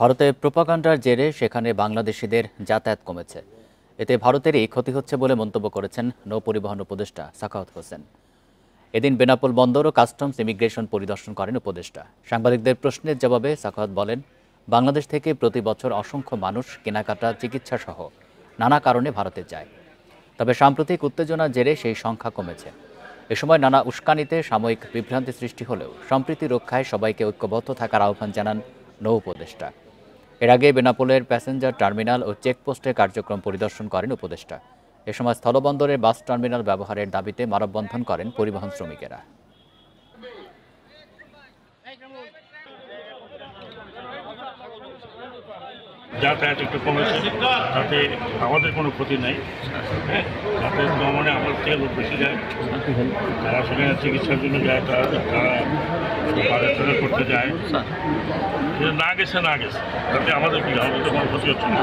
ভারতে প্রোপাগান্ডার জেরে সেখানে বাংলাদেশিদের যাতায়াত কমেছে। এতে ভারতেরই ক্ষতি হচ্ছে বলে মন্তব্য করেছেন নৌপরিবহন উপদেষ্টা সাখাওয়াত হোসেন। এদিন বেনাপোল বন্দর ও কাস্টমস ইমিগ্রেশন পরিদর্শন করেন উপদেষ্টা। সাংবাদিকদের প্রশ্নের জবাবে সাখাওয়াত বলেন, বাংলাদেশ থেকে প্রতি বছর অসংখ্য মানুষ কেনাকাটা, চিকিৎসা সহ নানা কারণে ভারতে যায়। তবে সাম্প্রতিক উত্তেজনার জেরে সেই সংখ্যা কমেছে। এ সময় নানা উস্কানিতে সাময়িক বিভ্রান্তি সৃষ্টি হলেও সম্প্রীতি রক্ষায় সবাইকে ঐক্যবদ্ধ থাকার আহ্বান জানান নৌ উপদেষ্টা। এর আগে বেনাপোলের প্যাসেঞ্জার টার্মিনাল ও চেকপোস্টের কার্যক্রম পরিদর্শন করেন উপদেষ্টা। এ সময় স্থলবন্দরের বাস টার্মিনাল ব্যবহারের দাবিতে মানববন্ধন করেন পরিবহন শ্রমিকেরা। যাতায়াত একটু কমেছে, তাতে আমাদের কোনো ক্ষতি নাই। যাতায়াত কমে আমার থেকে লোক বেশি যায়, যারা সেখানে চিকিৎসার জন্য যায়, তারা বাজার করতে যায়, না গেছে তাতে আমাদের কি, আমাদের তো কোনো ক্ষতি হচ্ছে না।